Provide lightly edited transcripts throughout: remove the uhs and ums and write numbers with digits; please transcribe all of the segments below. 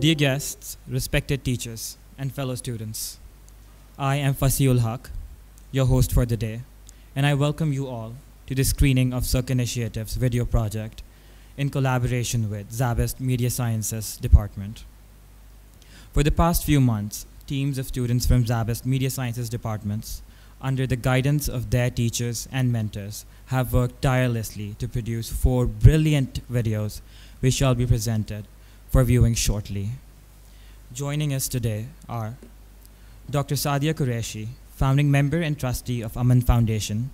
Dear guests, respected teachers, and fellow students, I am Fasiul Haq, your host for the day, and I welcome you all to the screening of Circ Initiative's video project in collaboration with Zabist Media Sciences Department. For the past few months, teams of students from Zabist Media Sciences departments, under the guidance of their teachers and mentors, have worked tirelessly to produce 4 brilliant videos which shall be presented for viewing shortly. Joining us today are Dr. Sadia Qureshi, founding member and trustee of Aman Foundation,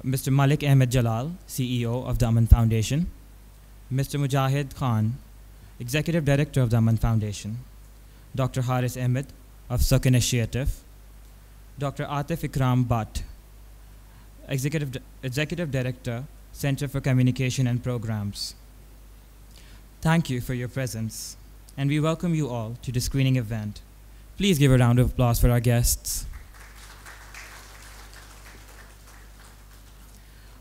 Mr. Malik Ahmed Jalal, CEO of the Aman Foundation, Mr. Mujahid Khan, Executive Director of the Aman Foundation, Dr. Haris Ahmed of Circ Initiative, Dr. Atif Ikram Bhatt, Executive Director, Center for Communication and Programs. Thank you for your presence, and we welcome you all to the screening event. Please give a round of applause for our guests.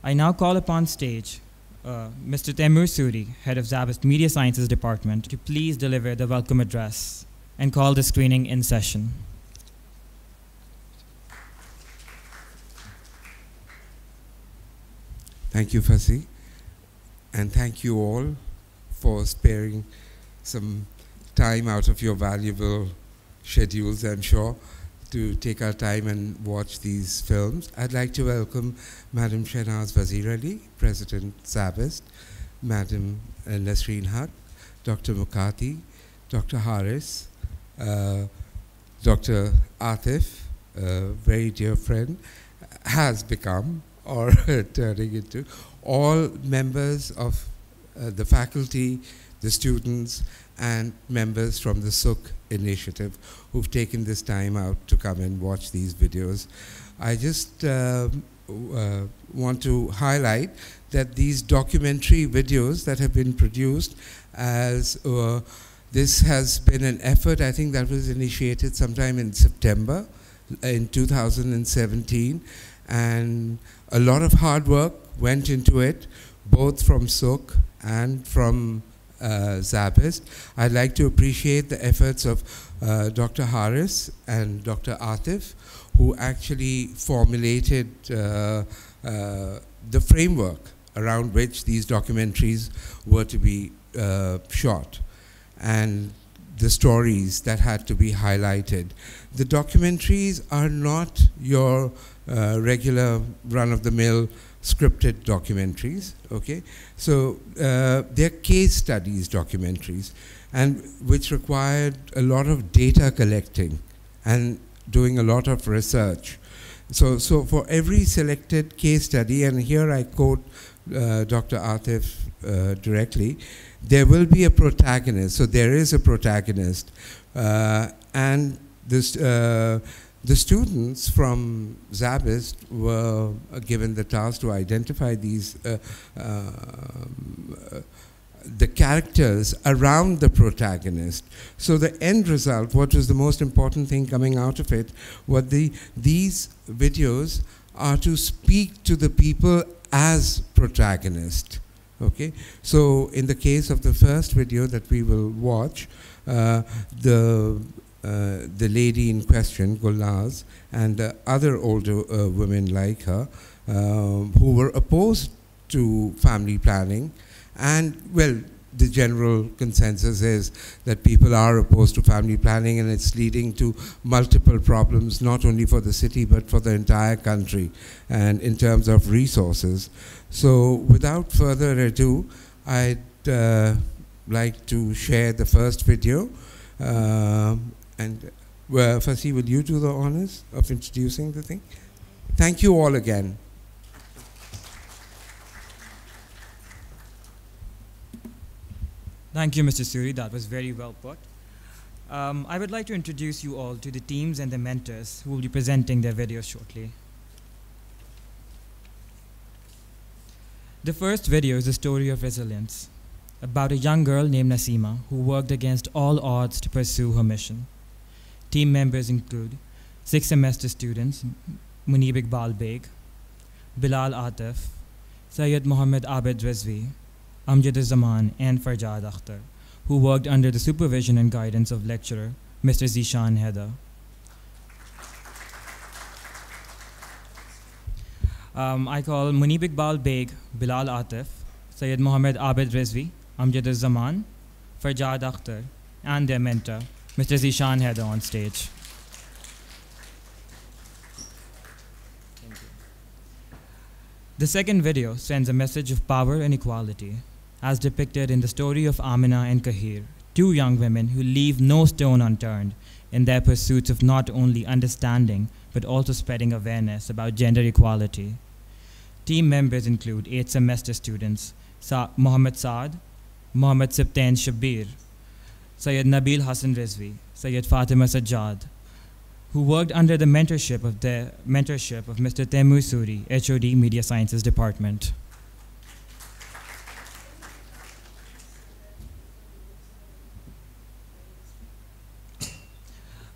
I now call upon stage Mr. Taimur Suri, head of Zabist Media Sciences Department, to please deliver the welcome address and call the screening in session. Thank you, Fasi, and thank you all for sparing some time out of your valuable schedules, I'm sure, to take our time and watch these films. I'd like to welcome Madam Shehnaz Wazir Ali, President Zabist, Madam Nasreen Haq, Dr. Mukati, Dr. Haris, Dr. Atif, a very dear friend, has become, or turning into, all members of the faculty, the students, and members from the Circ Initiative who've taken this time out to come and watch these videos. I just want to highlight that these documentary videos that have been produced, as this has been an effort, I think that was initiated sometime in September in 2017, and a lot of hard work went into it, both from Circ and from Zabist. I'd like to appreciate the efforts of Dr. Haris and Dr. Atif, who actually formulated the framework around which these documentaries were to be shot, and the stories that had to be highlighted. The documentaries are not your regular run-of-the-mill scripted documentaries, okay? So they're case studies documentaries, and which required a lot of data collecting and doing a lot of research. So for every selected case study, and here I quote Dr. Atif directly, there will be a protagonist. So there is a protagonist, and this the students from Zabist were given the task to identify these the characters around the protagonist. So the end result, what was the most important thing coming out of it, was these videos are to speak to the people as protagonists. Okay, so in the case of the first video that we will watch, the lady in question, Gulnaz, and the other older women like her, who were opposed to family planning. And, well, the general consensus is that people are opposed to family planning, and it's leading to multiple problems, not only for the city, but for the entire country, and in terms of resources. So, without further ado, I'd like to share the first video. And Fasi, will you do the honors of introducing the thing? Thank you all again. Thank you, Mr. Suri. That was very well put. I would like to introduce you all to the teams and the mentors who will be presenting their videos shortly. The first video is a story of resilience, about a young girl named Nasima who worked against all odds to pursue her mission. Team members include 6th semester students Munib Iqbal Beg, Bilal Atif, Sayyid Muhammad Abid Rizvi, Amjad Zaman, and Farjad Akhtar, who worked under the supervision and guidance of lecturer Mr. Zishan Haider. I call Munib Iqbal Beg, Bilal Atif, Sayyid Muhammad Abid Rizvi, Amjad al-Zaman, Farjad Akhtar, and their mentor, Mr. Zishan Haider, on stage. The second video sends a message of power and equality, as depicted in the story of Amina and Kahir, two young women who leave no stone unturned in their pursuits of not only understanding but also spreading awareness about gender equality. Team members include 8th semester students Muhammad Saad, Muhammad Sibtain Shabir, Sayyid Nabil Hassan Rizvi, Sayyid Fatima Sajjad, who worked under the mentorship of Mr. Taimur Suri, HOD Media Sciences Department.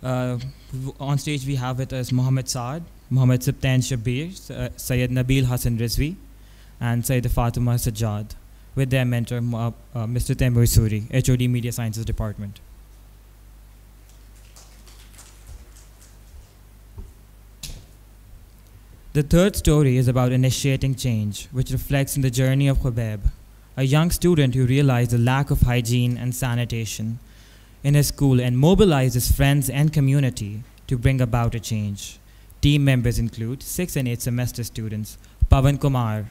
On stage we have with us Muhammad Saad, Muhammad Sibtain Shabir, Sayyid Nabil Hassan Rizvi, and Sayyid Fatima Sajjad, with their mentor Mr. Taimur Suri, HOD Media Sciences Department. The third story is about initiating change, which reflects in the journey of Khubaib, a young student who realized the lack of hygiene and sanitation in his school and mobilized his friends and community to bring about a change. Team members include 6th and 8th semester students Pavan Kumar,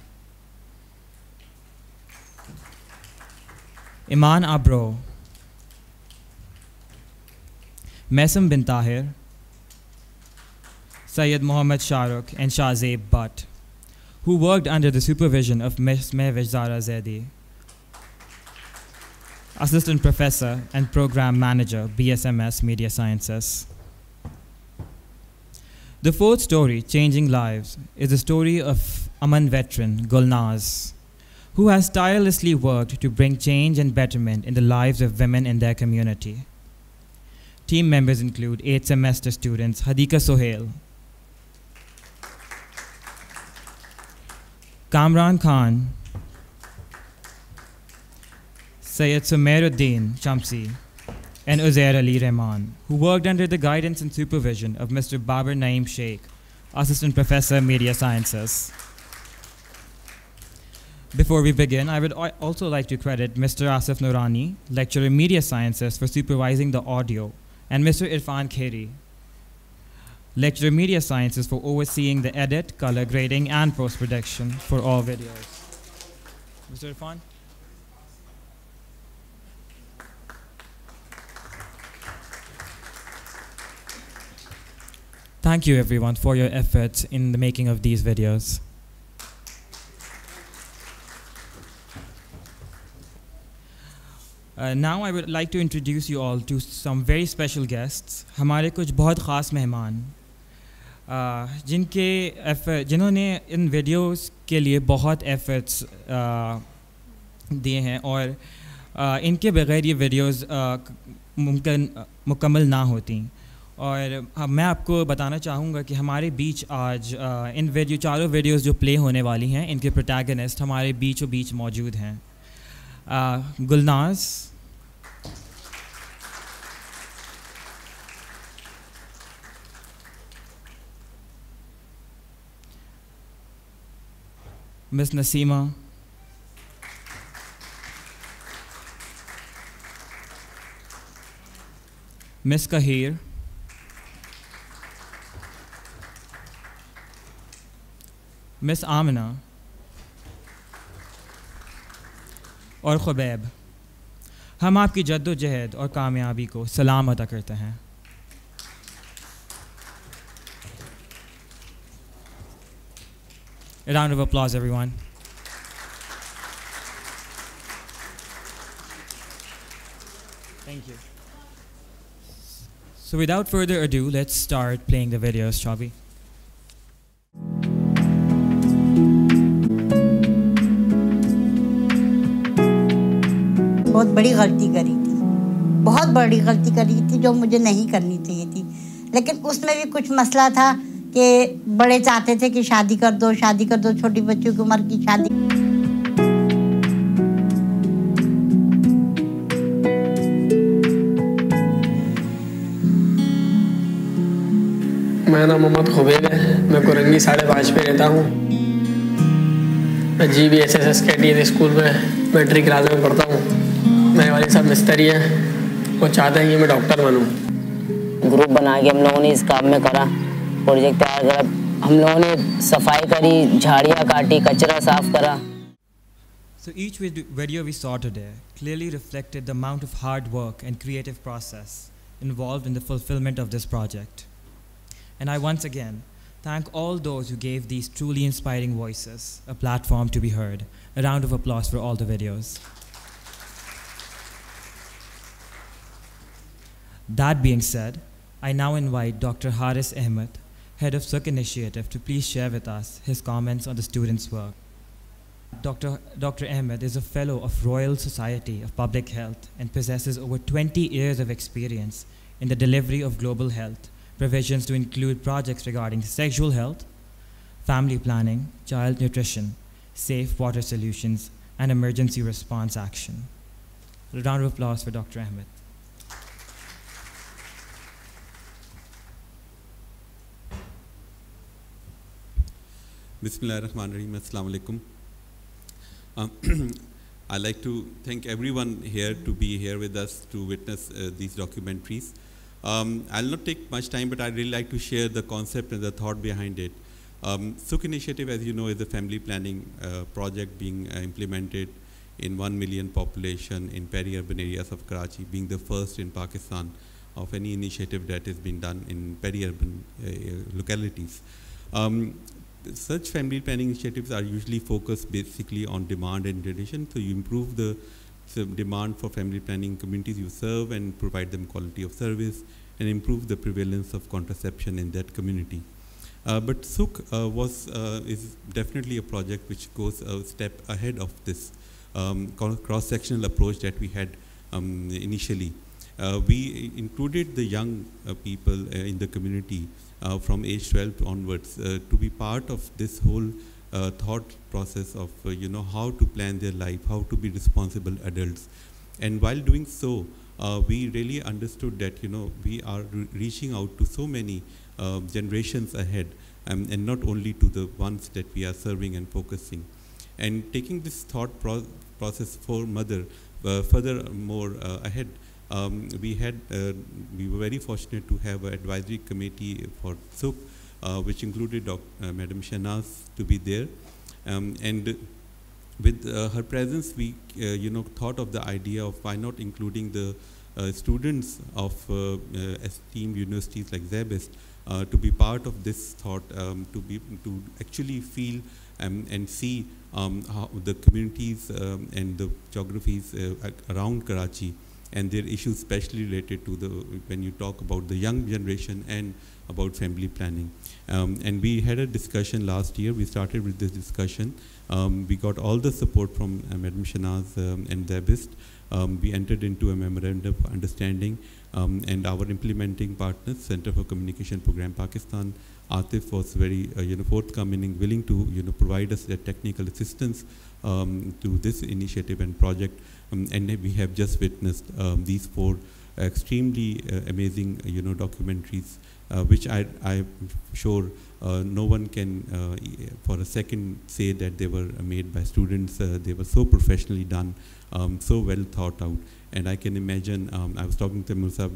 Iman Abro, Mesam bin Tahir, Sayyid Muhammad Shahrukh, and Shahzeb Butt, who worked under the supervision of Ms. Mehwish Zara Zaidi, Assistant Professor and Program Manager, BSMS Media Sciences. The fourth story, Changing Lives, is the story of Aman veteran Gulnaz, who has tirelessly worked to bring change and betterment in the lives of women in their community. Team members include 8th semester students Hadika Sohail, Kamran Khan, Sayyid Sumairuddin Shamsi, and Uzair Ali Rahman, who worked under the guidance and supervision of Mr. Babar Naeem Sheikh, Assistant Professor, Media Sciences. Before we begin, I would also like to credit Mr. Asif Noorani, Lecturer Media Sciences, for supervising the audio, and Mr. Irfan Kheri, Lecturer Media Sciences, for overseeing the edit, color grading, and post-production for all videos. Mr. Irfan? Thank you everyone for your efforts in the making of these videos. Now I would like to introduce you all to some very special guests. हमारे कुछ बहुत ख़ास मेहमान जिन्होंने इन videos के लिए बहुत efforts दिए हैं और इनके बगैर ये वीडियोस मुकम्मल ना होती। और मैं आपको बताना चाहूँगा कि हमारे बीच आज इन चारों वीडियोस जो प्ले होने वाली हैं, इनके प्रोटैगनिस्ट हमारे बीचों बीच मौजूद हैं। Gulnaz, miss Naseema, miss Kaheer, miss Amina और खुबैब, हम आपकी जद्दोजहद और कामयाबी को सलाम अदा करते हैं। A round of applause, everyone. Thank you. So without further ado, let's start playing the videos, shall we? बहुत बड़ी गलती करी थी, बहुत बड़ी गलती करी थी जो मुझे नहीं करनी चाहिए थी। लेकिन उसमें भी कुछ मसला था कि बड़े चाहते थे कि शादी कर दो, छोटी बच्चों की उम्र की शादी। मेरा नाम मोहम्मद खुबैब है। मैं कुरंगी 5.5 पे रहता हूँ। मैं GBSSS कैडेट स्कूल में मैट्रिक क्लास में पढ़ता हूँ। मेरे वाले साहब मिस्त्री हैं, वो चाहते हैं कि मैं डॉक्टर बनूँ। ग्रुप बना के हम लोगों ने इस काम में करा, प्रोजेक्ट तैयार करा। हम लोगों ने सफाई करी, झाड़ियाँ काटी, कचरा साफ करा। So each video we saw today clearly reflected the amount of hard work and creative process involved in the fulfillment of this project. And I once again thank all those who gave these truly inspiring voices a platform to be heard. A round of applause for all the videos. That being said, I now invite Dr. Haris Ahmed, Head of Suk Initiative, to please share with us his comments on the students' work. Dr. Ahmed is a fellow of Royal Society of Public Health and possesses over 20 years of experience in the delivery of global health provisions to include projects regarding sexual health, family planning, child nutrition, safe water solutions, and emergency response action. A round of applause for Dr. Ahmed. Bismillahirrahmanirrahim. Assalamu alaikum. I'd like to thank everyone here to be here with us to witness these documentaries. I'll not take much time, but I'd really like to share the concept and the thought behind it. Suk Initiative, as you know, is a family planning project being implemented in 1 million population in peri-urban areas of Karachi, being the first in Pakistan of any initiative that has been done in peri-urban localities. Such family planning initiatives are usually focused basically on demand and generation. So you improve the demand for family planning communities you serve and provide them quality of service and improve the prevalence of contraception in that community. But Suk is definitely a project which goes a step ahead of this cross-sectional approach that we had initially. We included the young people in the community from age 12 onwards to be part of this whole thought process of how to plan their life, how to be responsible adults. And while doing so, we really understood that we are reaching out to so many generations ahead, and not only to the ones that we are serving and focusing. And taking this thought process for furthermore ahead, we were very fortunate to have an advisory committee for Suk, which included Madam Shahnaz to be there, and with her presence, we thought of the idea of why not including the students of esteemed universities like ZEBIST to be part of this thought, to actually feel and see how the communities and the geographies around Karachi and their issues, especially related to when you talk about the young generation and about family planning. And we had a discussion last year. We started with this discussion. We got all the support from Madam Shahnaz and ZEBIST. We entered into a memorandum of understanding, and our implementing partners, Center for Communication Program Pakistan, Atif, was very forthcoming and willing to provide us the technical assistance to this initiative and project. And we have just witnessed these 4 extremely amazing documentaries, which I'm sure no one can for a second say that they were made by students. They were so professionally done, so well thought out. And I can imagine, I was talking to Musa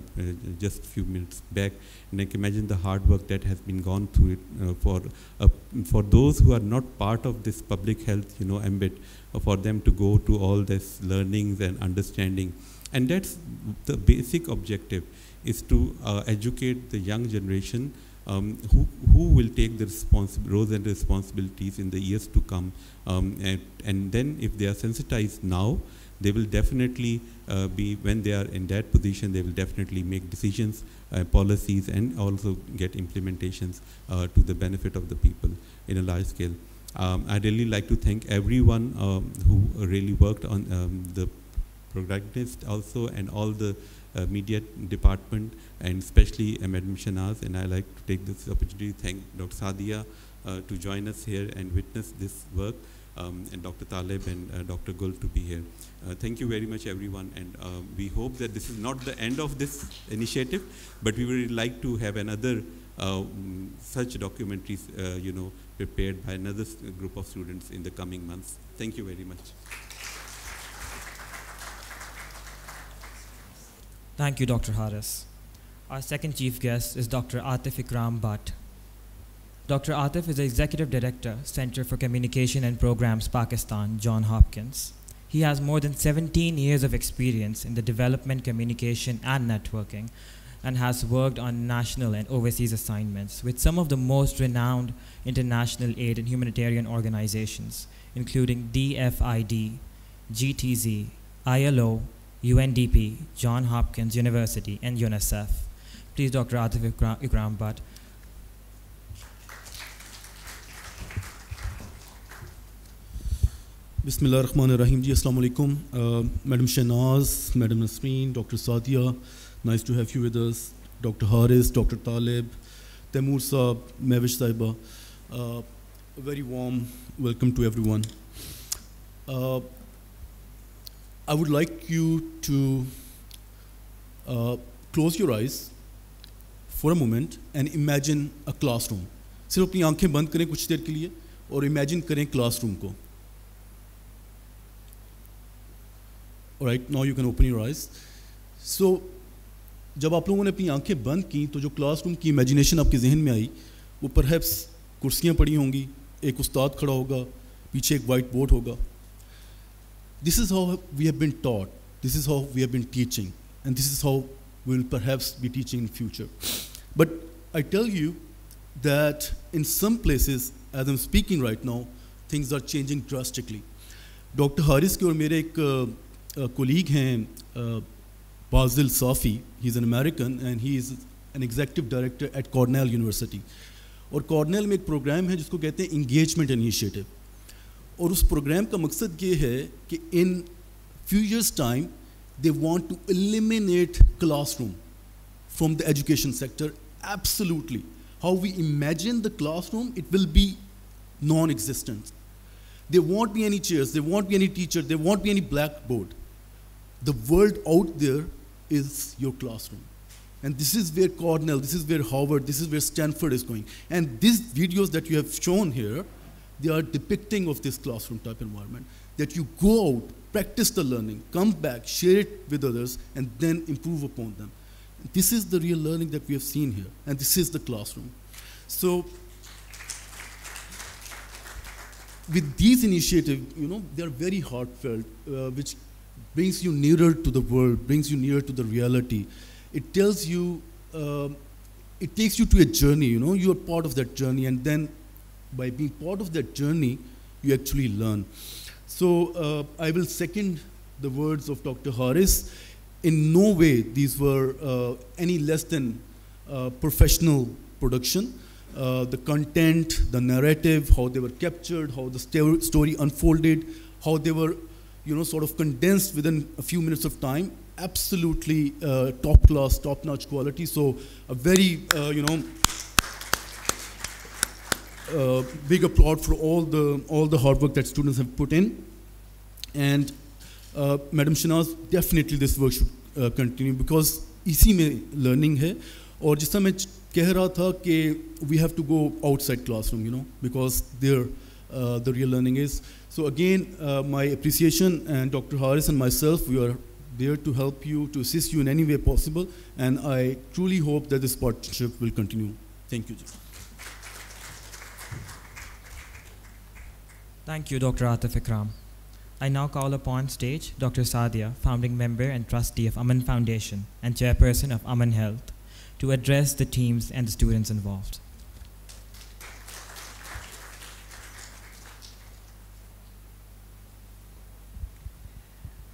just a few minutes back, and I can imagine the hard work that has been gone through it for those who are not part of this public health ambit, for them to go to all this learnings and understanding. And that's the basic objective, is to educate the young generation who will take the roles and responsibilities in the years to come. And then if they are sensitized now, they will definitely when they are in that position, they will definitely make decisions, policies, and also get implementations to the benefit of the people in a large scale. I'd really like to thank everyone who really worked on the protagonist also, and all the media department, and especially Madam Shahnaz. And I'd like to take this opportunity to thank Dr. Sadia to join us here and witness this work, and Dr. Talib and Dr. Gul to be here. Thank you very much, everyone, and we hope that this is not the end of this initiative, but we would like to have another such documentaries, prepared by another group of students in the coming months. Thank you very much. Thank you, Dr. Haris. Our second chief guest is Dr. Atif Ikram Bhatt. Dr. Atif is the Executive Director, Center for Communication and Programs, Pakistan, Johns Hopkins. He has more than 17 years of experience in the development, communication, and networking, and has worked on national and overseas assignments with some of the most renowned international aid and humanitarian organizations, including DFID, GTZ, ILO, UNDP, Johns Hopkins University, and UNICEF. Please, Dr. Atif Ikram Bhatt. Bismillah ar-Rahman ar-Rahim. Assalamu alaikum. Madam Shahnaz, Madam Nasreen, Dr. Sadia, nice to have you with us. Dr. Haris, Dr. Talib, Taimur Saab, Mavish Saiba. A very warm welcome to everyone. I would like you to close your eyes for a moment and imagine a classroom. सिर्फ अपनी आंखें बंद करें कुछ देर के लिए और imagine करें classroom को. All right, now you can open your eyes. So, जब आप लोगों ने अपनी आंखें बंद की तो जो क्लासरूम की इमेजिनेशन आपके जहन में आई वो परहैप्स कुर्सियाँ पड़ी होंगी, एक उस्ताद खड़ा होगा, पीछे एक वाइट बोर्ड होगा. This is how we have been taught, this is how we have been teaching, and this is how we will perhaps be teaching in future. But I tell you that in some places, as I'm speaking right now, things are changing drastically. Dr. Haris के और मेरे एक colleague हैं Basil Safi, he's an American and he is an executive director at Cornell University. और Cornell में एक programme है जिसको कहते हैं Engagement Initiative. और उस प्रोग्राम का मकसद ये है कि in few years time they want to eliminate classroom from the education sector absolutely. How we imagine the classroom, it will be non-existent. There won't be any chairs, there won't be any teacher, there won't be any blackboard. The world out there is your classroom. And this is where Cornell, this is where Harvard, this is where Stanford is going. And these videos that you have shown here, they are depicting of this classroom type environment. That you go out, practice the learning, come back, share it with others, and then improve upon them. This is the real learning that we have seen here. And this is the classroom. So, with these initiatives, they are very heartfelt, which brings you nearer to the world, brings you nearer to the reality. It tells you, it takes you to a journey, you are part of that journey, and then by being part of that journey, you actually learn. So I will second the words of Dr. Haris. In no way these were any less than professional production. The content, the narrative, how they were captured, how the story unfolded, how they were sort of condensed within a few minutes of time, absolutely top class, top-notch quality. So a very, big applaud for all the hard work that students have put in. And Madam Shahnaz, definitely this work should continue because इसी में learning है. और जिस समय कह रहा था कि we have to go outside classroom, because there the real learning is. So again, my appreciation, and Dr. Haris and myself, we are there to help you, to assist you in any way possible, and I truly hope that this partnership will continue. Thank you. Thank you, Dr. Atif Ikram. I now call upon stage Dr. Sadia, founding member and trustee of Aman Foundation and chairperson of Aman Health, to address the teams and the students involved.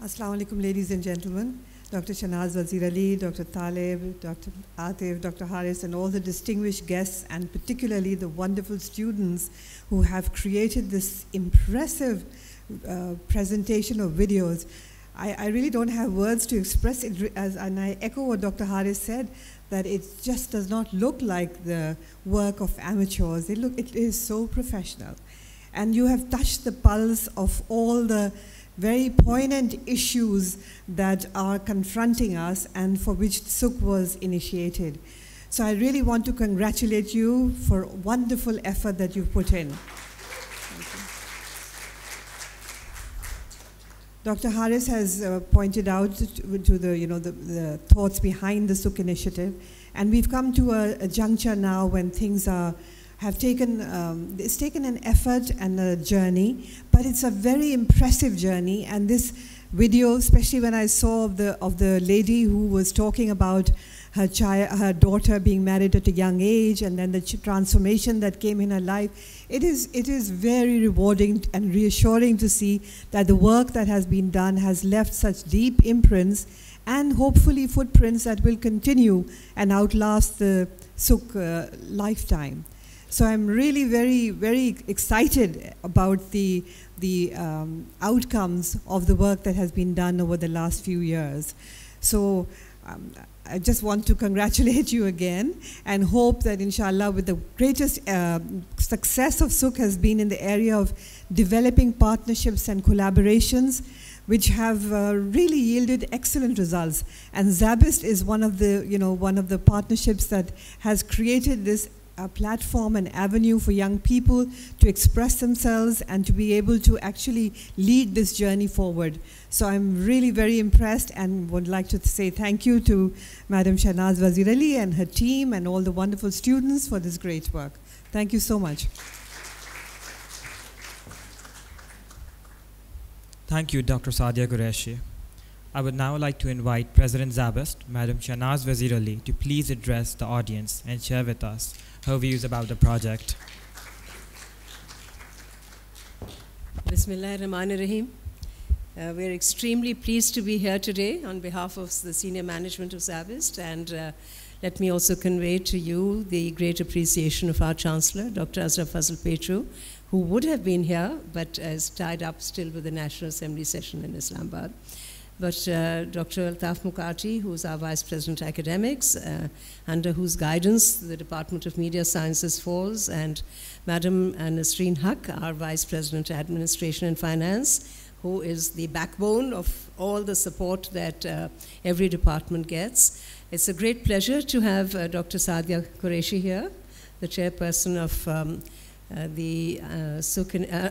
Assalamu alaikum, ladies and gentlemen. Dr. Shahnaz Wazir Ali, Dr. Talib, Dr. Atif, Dr. Haris, and all the distinguished guests, and particularly the wonderful students who have created this impressive presentation of videos. I really don't have words to express it, and I echo what Dr. Haris said, that it just does not look like the work of amateurs. It is so professional. And you have touched the pulse of all the very poignant issues that are confronting us and for which SUK was initiated. So I really want to congratulate you for wonderful effort that you've put in. Dr. Harris has pointed out to the thoughts behind the Sukh initiative, and we've come to a juncture now when things have taken it's taken an effort and a journey, but it's a very impressive journey. And this video, especially when I saw of the lady who was talking about her daughter being married at a young age, and then the transformation that came in her life, it is very rewarding and reassuring to see that the work that has been done has left such deep imprints and hopefully footprints that will continue and outlast the Sukh lifetime. So I'm really very, very excited about the outcomes of the work that has been done over the last few years. So I just want to congratulate you again and hope that inshallah with the greatest success of Sukh has been in the area of developing partnerships and collaborations which have really yielded excellent results. And Zabist is one of the partnerships that has created this platform and avenue for young people to express themselves and to be able to actually lead this journey forward. So I'm really very impressed and would like to say thank you to Madam Shahnaz Wazir Ali and her team and all the wonderful students for this great work. Thank you so much. Thank you, Dr. Sadia Qureshi. I would now like to invite President Zabist, Madam Shahnaz Wazir Ali, to please address the audience and share with us her views about the project. Bismillahirrahmanirrahim. We're extremely pleased to be here today on behalf of the senior management of Zabist, and let me also convey to you the great appreciation of our Chancellor, Dr. Ashraf Fazl Petru, who would have been here but is tied up still with the National Assembly session in Islamabad. But Dr. Altaf Mukati, who is our Vice President Academics, under whose guidance the Department of Media Sciences falls, and Madam Nasreen Haq, our Vice President Administration and Finance, who is the backbone of all the support that every department gets. It's a great pleasure to have Dr. Sadia Qureshi here, the chairperson of the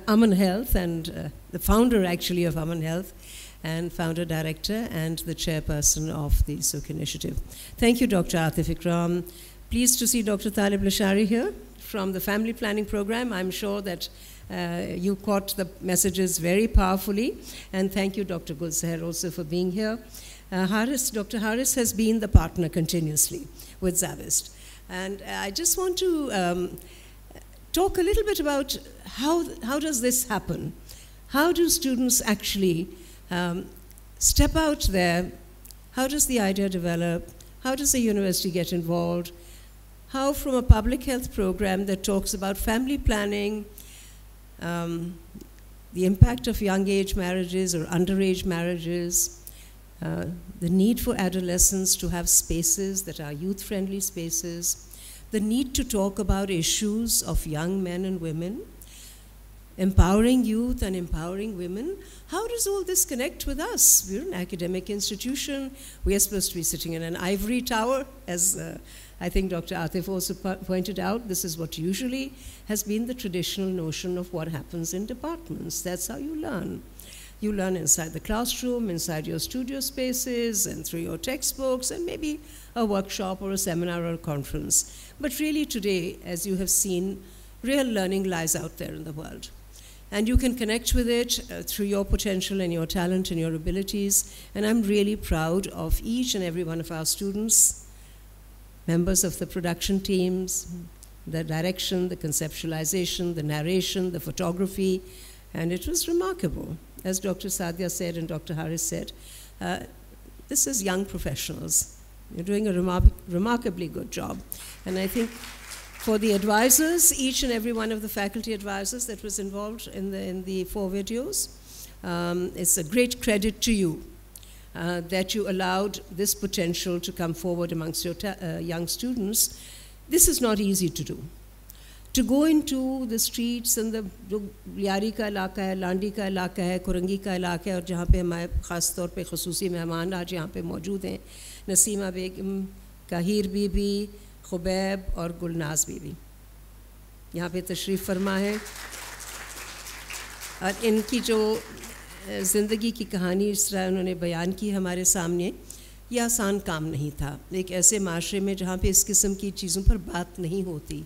Aman Health, and the founder actually of Aman Health, and founder director and the chairperson of the Sukh initiative. Thank you, Dr. Atif Ikram. Pleased to see Dr. Talib Lashari here from the family planning program. I'm sure that you caught the messages very powerfully, and thank you, Dr. Gulseher, also for being here. Dr. Harris has been the partner continuously with Zabist, and I just want to talk a little bit about how does this happen? How do students actually step out there? How does the idea develop? How does the university get involved? How from a public health program that talks about family planning, the impact of young age marriages or underage marriages, the need for adolescents to have spaces that are youth-friendly spaces, the need to talk about issues of young men and women, empowering youth and empowering women. How does all this connect with us? We're an academic institution. We are supposed to be sitting in an ivory tower, as I think Dr. Atif also pointed out. This is what usually has been the traditional notion of what happens in departments. That's how you learn. You learn inside the classroom, inside your studio spaces, and through your textbooks, and maybe a workshop or a seminar or a conference. But really today, as you have seen, real learning lies out there in the world. And you can connect with it through your potential and your talent and your abilities. And I'm really proud of each and every one of our students, members of the production teams, the direction, the conceptualization, the narration, the photography. And it was remarkable. As Dr. Sadia said and Dr. Harris said, this is young professionals. You're doing a remarkably good job. And I think for the advisors, each and every one of the faculty advisors that was involved in the 4 videos, it's a great credit to you that you allowed this potential to come forward amongst your young students. This is not easy to do. To go into the streets and the Liari ka ilaka hai, Landi ka ilaka hai, Kurangi ka ilaka hai, और जहाँ पे हमारे ख़ास तौर पे ख़ुसूसी मेहमान आज यहाँ पे मौजूद हैं, नसीमा बेगम, काहिर बीबी, खुबैब और गुलनाज बीवी यहाँ पे तशरीफ़ फरमा है। और इनकी जो ज़िंदगी की कहानी इस तरह उन्होंने बयान की हमारे सामने, ये आसान काम नहीं था एक ऐसे माशरे में जहाँ पे इस किस्म की चीज़ों पर बात नहीं होती,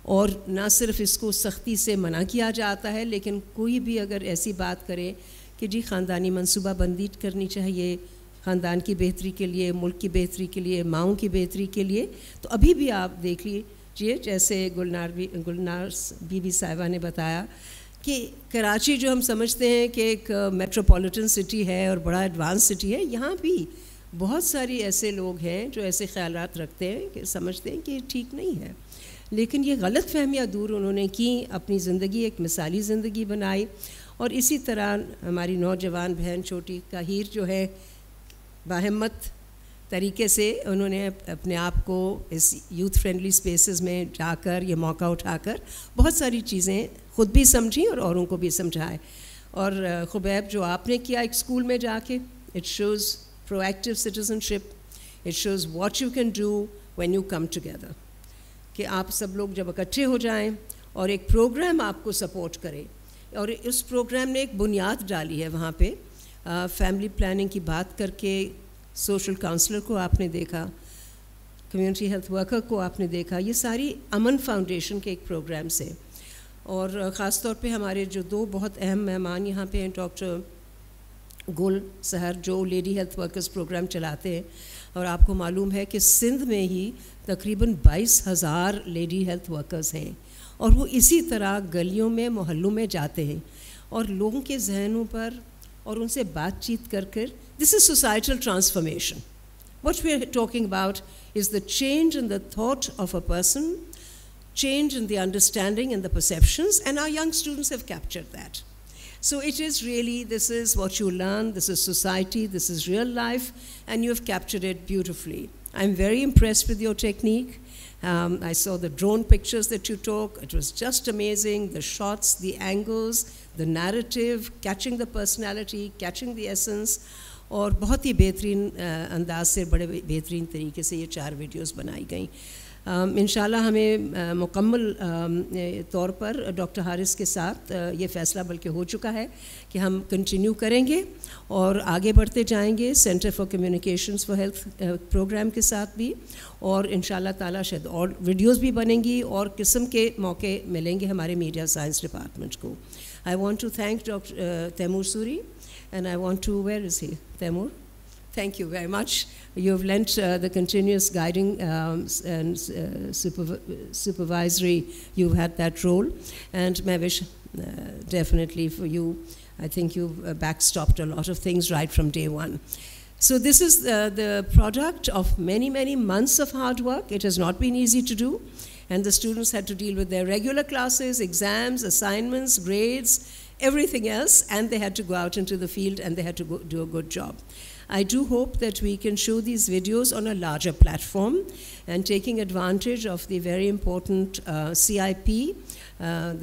और ना सिर्फ इसको सख्ती से मना किया जाता है, लेकिन कोई भी अगर ऐसी बात करे कि जी ख़ानदानी मनसूबाबंदी करनी चाहिए ख़ानदान की बेहतरी के लिए, मुल्क की बेहतरी के लिए, माओं की बेहतरी के लिए, तो अभी भी आप देख लीजिए जैसे गुलनाज बीबी साहिबा ने बताया कि कराची जो हम समझते हैं कि एक मेट्रोपॉलिटन सिटी है और बड़ा एडवांस सिटी है, यहाँ भी बहुत सारी ऐसे लोग हैं जो ऐसे ख्यालात रखते हैं कि समझते हैं कि ठीक नहीं है, लेकिन ये गलत फहमियाँ दूर उन्होंने की, अपनी ज़िंदगी एक मिसाली ज़िंदगी बनाई। और इसी तरह हमारी नौजवान बहन छोटी काहिर जो है बाहिम्मत तरीके से उन्होंने अपने आप को इस यूथ फ्रेंडली स्पेसेस में जाकर ये मौका उठाकर बहुत सारी चीज़ें ख़ुद भी समझी और औरों को भी समझाए। और खुबैब जो आपने किया एक स्कूल में जाके, it shows proactive citizenship, it shows what you can do when you come together, कि आप सब लोग जब इकट्ठे हो जाएं और एक प्रोग्राम आपको सपोर्ट करे। और उस प्रोग्राम ने एक बुनियाद डाली है वहाँ पे, फैमिली प्लानिंग की बात करके सोशल काउंसलर को आपने देखा, कम्युनिटी हेल्थ वर्कर को आपने देखा, ये सारी अमन फाउंडेशन के एक प्रोग्राम से। और ख़ास तौर पे हमारे जो दो बहुत अहम मेहमान यहाँ पे हैं, डॉक्टर गुल सहर जो लेडी हेल्थ वर्कर्स प्रोग्राम चलाते हैं, और आपको मालूम है कि सिंध में ही तकरीबन 22,000 लेडी हेल्थ वर्कर्स हैं, और वो इसी तरह गलियों में मोहल्लों में जाते हैं और लोगों के जहनों पर और उनसे बातचीत कर कर, this is societal transformation. What we are talking about is the change in the thought of a person, change in the understanding and the perceptions, and our young students have captured that. So it is really, this is what you learn, this is society, this is real life, and you have captured it beautifully. I'm very impressed with your technique. I saw the drone pictures that you took. It was just amazing, the shots, the angles, the narrative, catching the personality, catching the essence, और बहुत ही बेहतरीन अंदाज से बड़े बेहतरीन तरीके से ये 4 वीडियोस बनाई गई। इंशाल्लाह हमें मुकम्मल तौर पर डॉक्टर हारिस के साथ ये फ़ैसला बल्कि हो चुका है कि हम कंटिन्यू करेंगे और आगे बढ़ते जाएंगे centre for communications for health programme के साथ भी, और इंशाल्लाह ताला शायद और वीडियोस भी बनेंगी और किस्म के मौके मिलेंगे हमारे मीडिया साइंस डिपार्टमेंट को। I want to thank doctor Taimur Suri, and I want to, where is he, Taimur? Thank you very much. You've lent the continuous guiding and supervisory, you've had that role, and I wish definitely for you, I think you've backstopped a lot of things right from day one. So this is the product of many, many months of hard work. It has not been easy to do, and the students had to deal with their regular classes, exams, assignments, grades, everything else, and they had to go out into the field and they had to do a good job. I do hope that we can show these videos on a larger platform, and taking advantage of the very important CIP,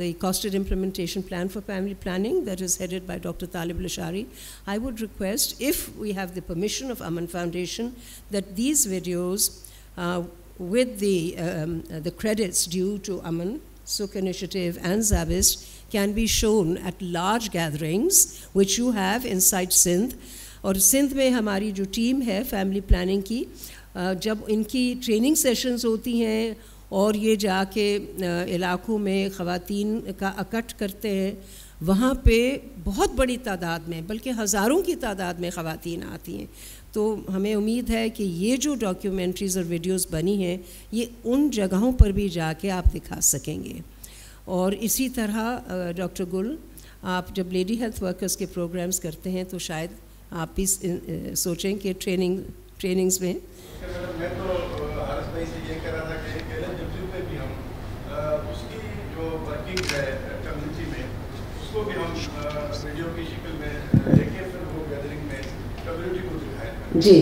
the Costed Implementation Plan for Family Planning that is headed by Dr. Talib Lashari. I would request, if we have the permission of Aman Foundation, that these videos with the credits due to Aman, Sukh Initiative and Zabist can be shown at large gatherings which you have inside Sindh. और सिंध में हमारी जो team है family planning की, जब इनकी training sessions होती हैं और ये जाके इलाकों में ख़वातीन का इकट्ठ करते हैं, वहाँ पे बहुत बड़ी तादाद में, बल्कि हज़ारों की तादाद में ख़वातीन आती हैं। तो हमें उम्मीद है कि ये जो डॉक्यूमेंट्रीज़ और वीडियोज़ बनी हैं, ये उन जगहों पर भी जाके आप दिखा सकेंगे। और इसी तरह डॉक्टर गुल, आप जब लेडी हेल्थ वर्कर्स के प्रोग्राम्स करते हैं तो शायद आप भी सोचें कि ट्रेनिंग्स में मैं तो हारिस भाई से ये कह रहा था कि LNW पे भी हम उसकी जो वर्किंग है कम्युनिटी में, उसको भी हम वीडियो की शक्ल में लेके फिर वो गैदरिंग में कम्युनिटी को दिखाएं। जी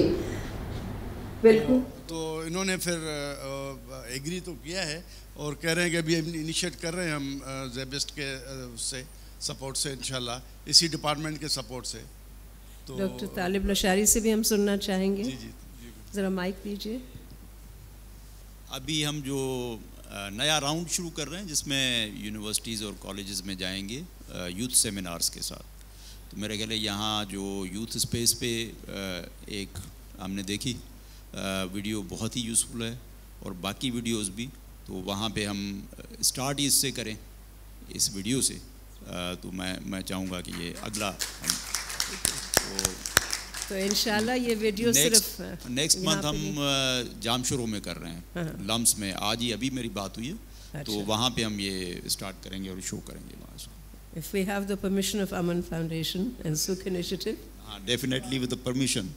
बिल्कुल। तो इन्होंने फिर एग्री तो किया है और कह रहे हैं कि अभी इनिशिएट कर रहे हैं हम ज़ेबिस्ट के से सपोर्ट से, इंशाल्लाह इसी डिपार्टमेंट के सपोर्ट से। तो डॉक्टर तालिब लशारी से भी हम सुनना चाहेंगे। जी जी, ज़रा माइक दीजिए। अभी हम जो नया राउंड शुरू कर रहे हैं जिसमें यूनिवर्सिटीज़ और कॉलेजेस में जाएंगे यूथ सेमिनार्स के साथ, तो मेरे ख्याल है यहाँ जो यूथ स्पेस पे एक हमने देखी वीडियो बहुत ही यूज़फुल है और बाकी वीडियोस भी, तो वहाँ पे हम स्टार्ट इससे करें, इस वीडियो से। तो मैं चाहूँगा कि ये अगला हम तो इंशाल्लाह ये वीडियो सिर्फ नेक्स्ट मंथ हम जामशोरो में कर रहे हैं, लम्स में, आज ही अभी मेरी बात हुई है, तो वहाँ पे हम ये स्टार्ट करेंगे और शो करेंगे वहाँ से। If we have the permission of Aman Foundation and Sukh Initiative. Definitely with the permission.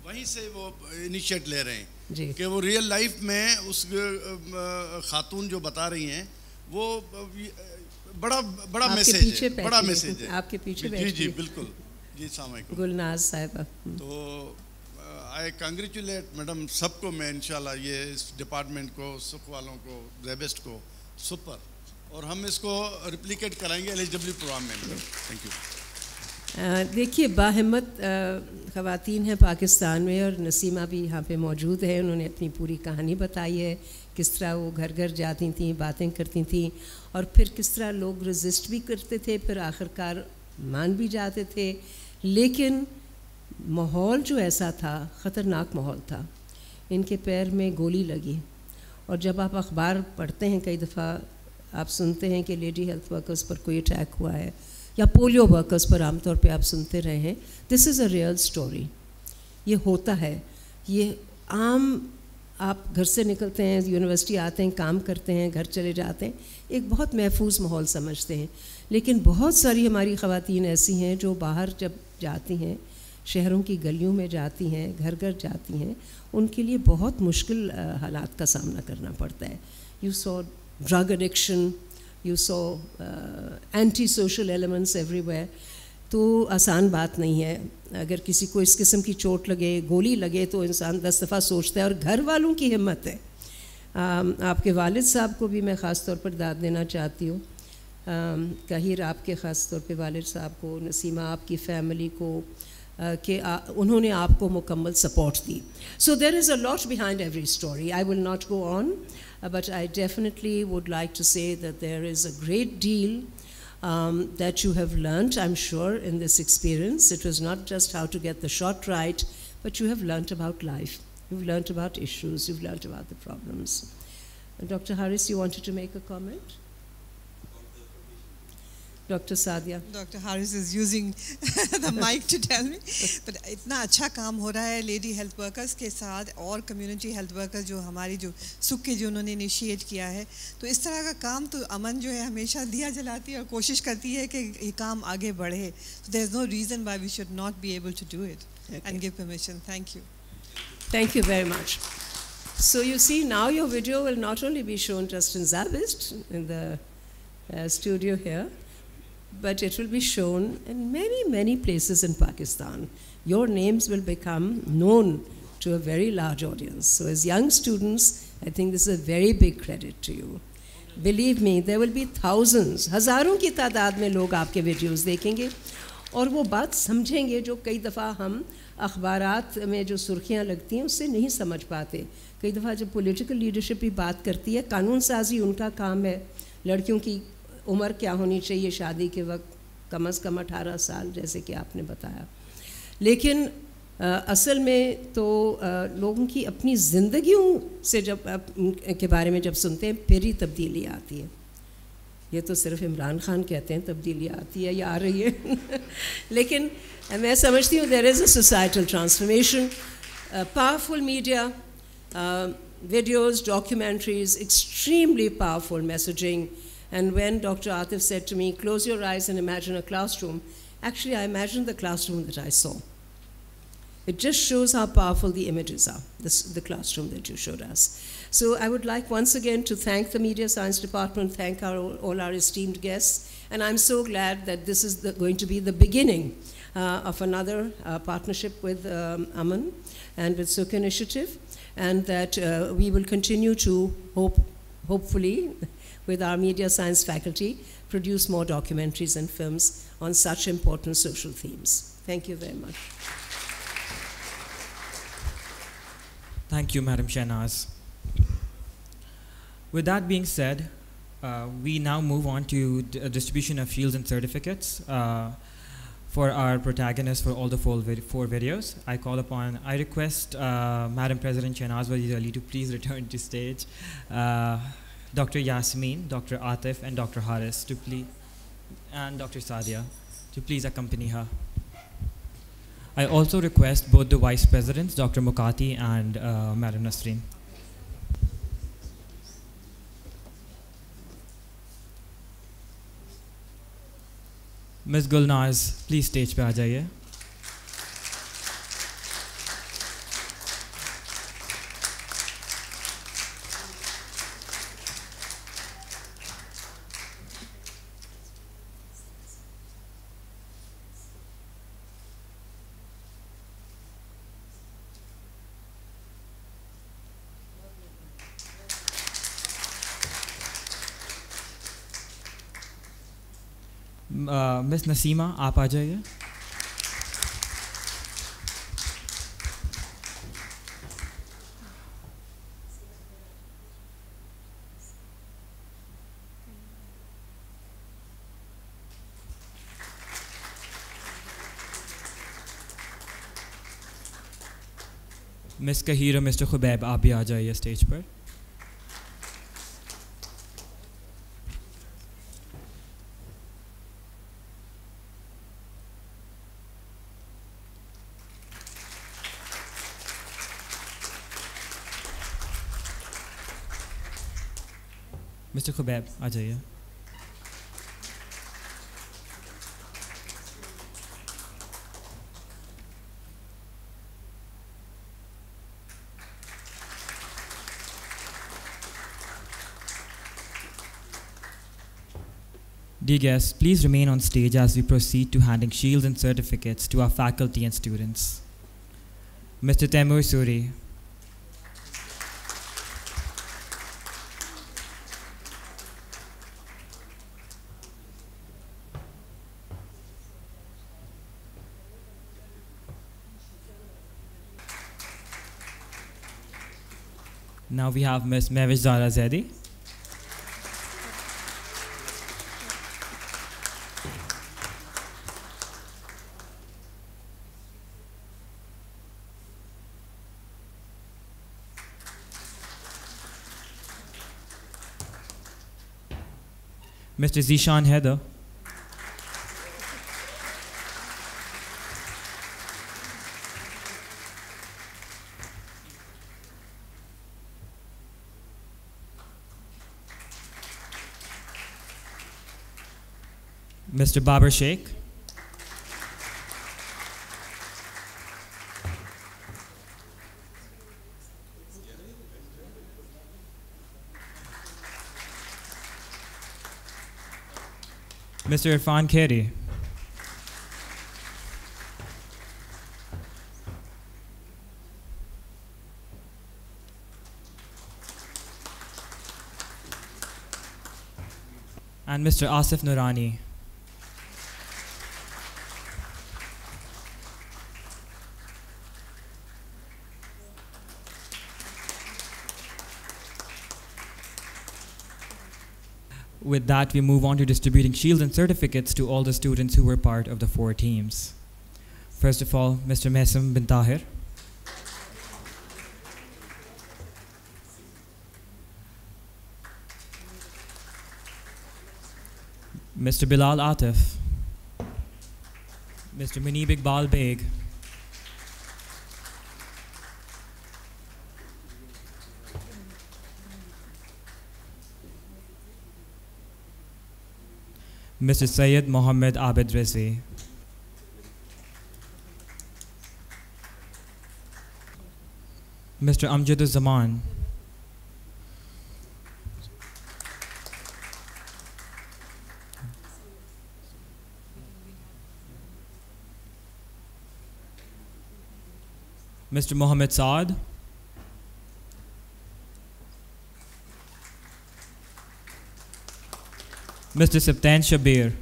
वहीं से वो इनिशिएट ले रहे हैं कि वो रियल लाइफ में उस खातून जो बता रही हैं वो बड़ा मैसेज है, बड़ा मैसेज है। आपके पीछे जी जी बिल्कुल जी, अस्सलाम वालेकुम गुलनाज साहिबा। तो आई कांग्रेचुलेट मैडम सबको, मैं इंशाल्लाह ये इस डिपार्टमेंट को, सुख वालों को, ज़ेबेस्ट को सुपर, और हम इसको रिप्लिकेट कराएंगे एलिजिबल प्रोग्राम में। Thank you. देखिए बाहिम्मत ख़वातीन हैं पाकिस्तान में, और नसीमा भी यहाँ पे मौजूद है। उन्होंने अपनी पूरी कहानी बताई है, किस तरह वो घर घर जाती थी, बातें करती थी, और फिर किस तरह लोग रेजिस्ट भी करते थे, फिर आखिरकार मान भी जाते थे। लेकिन माहौल जो ऐसा था, ख़तरनाक माहौल था, इनके पैर में गोली लगी। और जब आप अखबार पढ़ते हैं, कई दफ़ा आप सुनते हैं कि लेडी हेल्थ वर्कर्स पर कोई अटैक हुआ है, या पोलियो वर्कर्स पर आमतौर पे आप सुनते रहे हैं। This is a real story, ये होता है। ये आम, आप घर से निकलते हैं, यूनिवर्सिटी आते हैं, काम करते हैं, घर चले जाते हैं, एक बहुत महफूज माहौल समझते हैं। लेकिन बहुत सारी हमारी ख़वातीन ऐसी हैं जो बाहर जब जाती हैं, शहरों की गलियों में जाती हैं, घर घर जाती हैं, उनके लिए बहुत मुश्किल हालात का सामना करना पड़ता है। You saw drug addiction, you saw anti-social elements everywhere। तो आसान बात नहीं है। अगर किसी को इस किस्म की चोट लगे, गोली लगे, तो इंसान 10 दफ़ा सोचता है। और घर वालों की हिम्मत है। आपके वालिद साहब को भी मैं ख़ास तौर पर दाद देना चाहती हूँ, कहीर आपके ख़ास तौर पर वालिद साहब को, नसीमा आपकी फ़ैमिली को, कि उन्होंने आपको मुकम्मल सपोर्ट दी। So there is a lot behind every story. I will not go on, but I definitely would like to say that there is a great deal that you have learned, I'm sure, in this experience. It was not just how to get the shot right, but you have learnt about life. You've learnt about issues. You've learnt about the problems. Dr. Harris, you wanted to make a comment? Dr. Sadia. Dr. Harris is using the mic to tell me. But इतना अच्छा काम हो रहा है lady health workers के साथ, और community health workers जो हमारी जो सुख के जो उन्होंने इनिशिएट किया है। तो इस तरह का काम तो अमन जो है हमेशा दिया जलाती है और कोशिश करती है कि ये काम आगे बढ़े। So there is no reason why we should not be able to do it and give permission. Thank you. Thank you very much. So you see, now your video will not only be shown just in Zabist, in the studio here, but it will be shown in many, many places in Pakistan. Your names will become known to a very large audience. So as young students, I think this is a very big credit to you. Believe me, there will be thousands, हज़ारों की तादाद में लोग आपके videos देखेंगे और वो बात समझेंगे जो कई दफ़ा हम अखबारात में जो सुर्खियाँ लगती हैं उससे नहीं समझ पाते। कई दफ़ा जब पॉलिटिकल लीडरशिप भी बात करती है, कानून साजी उनका काम है, लड़कियों की उम्र क्या होनी चाहिए शादी के वक्त, कम से कम 18 साल, जैसे कि आपने बताया। लेकिन असल में तो लोगों की अपनी ज़िंदगियों से जब के बारे में जब सुनते हैं फिर ही तब्दीली आती है। ये तो सिर्फ इमरान खान कहते हैं तब्दीली आती है या आ रही है लेकिन मैं समझती हूँ there is a societal transformation, powerful media, videos, documentaries, extremely powerful messaging. And when Dr. Atif said to me, close your eyes and imagine a classroom, actually I imagined the classroom that I saw. It just shows how powerful the images are, the classroom that you showed us. So I would like once again to thank the Media Science Department, thank all our esteemed guests, and I'm so glad that this is going to be the beginning of another partnership with Aman and with Sukh Initiative, and that we will continue to hopefully with our media science faculty produce more documentaries and films on such important social themes. Thank you very much. Thank you, Madam Shehnaz. With that being said, we now move on to distribution of shields and certificates for our protagonists for all the four videos. I request Madam President Shehnaz Wazir Ali to please return to stage. Dr. Yasmin, Dr. Atif, and Dr. Haris and Dr. Sadia to please accompany her. I also request both the Vice Presidents, Dr. Mukati and Madam Nasreen. Ms. Gulnaz, please stage पे आ जाइए. Miss Naseema, आप आ जाइए. Miss कहीर और mister Khubaib, आप भी आ जाइए stage पर. Mister Khubaib, आ जाइए. Dear guests, please remain on stage as we proceed to handing shields and certificates to our faculty and students. Mr. Taimur Suri. Now we have Ms. Mehwish Zara Zaidi. Mr. Zishan Heather. Mr. Babar Sheikh. Mr. Irfan Kheri. And Mr. Asif Nurani. With that, we move on to distributing shields and certificates to all the students who were part of the 4 teams. First of all, Mr. Mehsam bin Tahir. Mr. Bilal Atif. Mr. Munib Iqbal Beg. Mr. Syed Mohammed Abid Rizi. Mr. Amjad Zaman. Mr. Mohammed Saad. Mr. Saptan Shabir.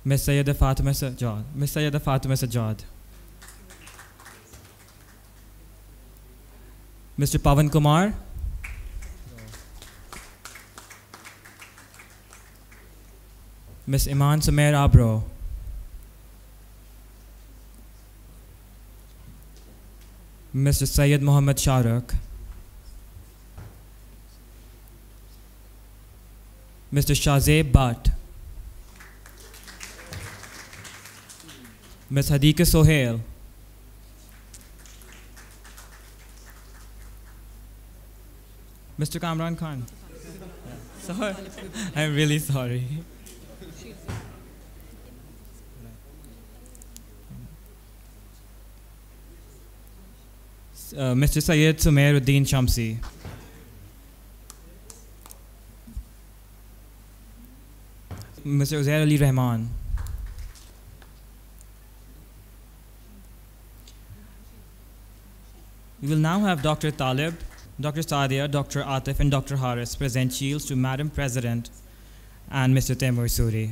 Miss Sayyida Fatima Sajjad. Miss Sayyida Fatima Sajjad. Mr. Pavan Kumar. Miss Iman Sumair Abro. Mr. Syed Mohammad Shahrukh. Mr. Shazeb Bhatt. Ms. Hadika Sohail. Mr. Kamran Khan. Sorry, I'm really sorry. Mr. Syed Sumairuddin Shamsi. Mr. Uzair Ali Rahman. We will now have Dr. Talib, Dr. Sadia, Dr. Atif, and Dr. Haris present shields to Madam President and Mr. Taimur Suri.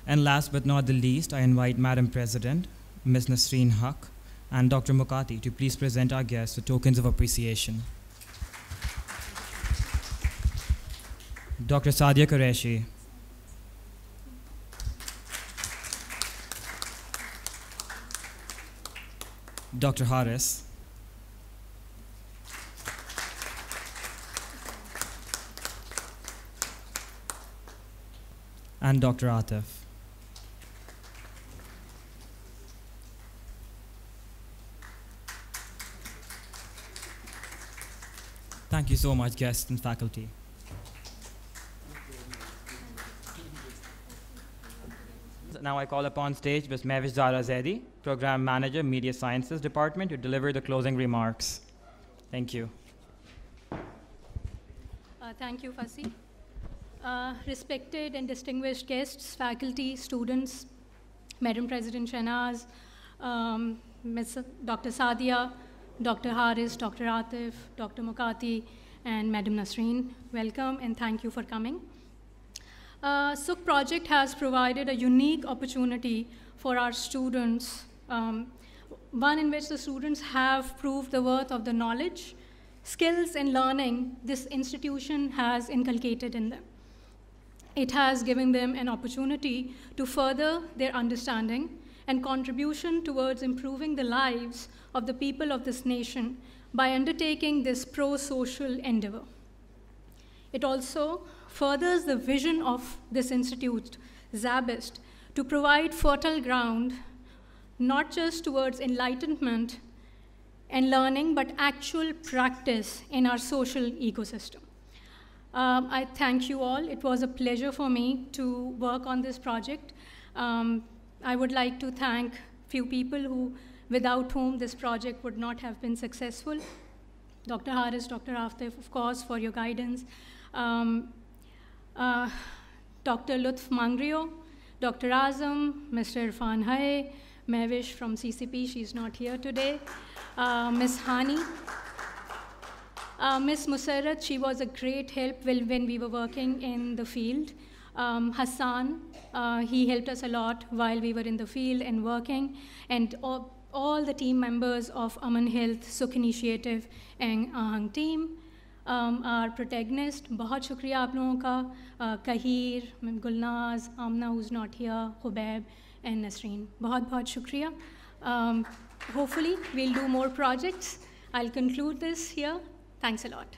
And last but not the least, I invite Madam President, Ms. Nasreen Haq, and Dr. Mukati to please present our guests with tokens of appreciation. Dr. Sadia Qureshi. Dr. Haris. And Dr. Atif. Thank you so much, guests and faculty. Now I call upon stage Ms. Mehwish Zara Zaidi, Program Manager, Media Sciences Department, to deliver the closing remarks. Thank you. Thank you, Fasi. Respected and distinguished guests, faculty, students, Madam President Shahnaz, Ms. Dr. Sadia, Dr. Haris, Dr. Atif, Dr. Mukati, and Madam Nasreen, welcome and thank you for coming. Sukh project has provided a unique opportunity for our students, one in which the students have proved the worth of the knowledge, skills, and learning this institution has inculcated in them. It has given them an opportunity to further their understanding and contribution towards improving the lives of the people of this nation by undertaking this pro-social endeavor. It also furthers the vision of this institute, Zabist, to provide fertile ground not just towards enlightenment and learning, but actual practice in our social ecosystem. I thank you all. It was a pleasure for me to work on this project. I would like to thank few people without whom this project would not have been successful. Dr. Haris, Dr. Atif, of course, for your guidance. Dr. Lutf Mangrio, Dr. Azam, Mr. Irfan Hai, Mehwish from CCP, she's not here today. Ms. Hani. Ms. Musarrat, she was a great help when we were working in the field. Hassan, he helped us a lot while we were in the field and working. And all the team members of Aman Health, Sukh Initiative, and Ahang team. Our protagonist, बहुत शुक्रिया आप लोगों का, Kahir, Gulnaz, Amna who's not here, Hubaib, and Nasreen. बहुत बहुत शुक्रिया. Hopefully we'll do more projects. I'll conclude this here. Thanks a lot.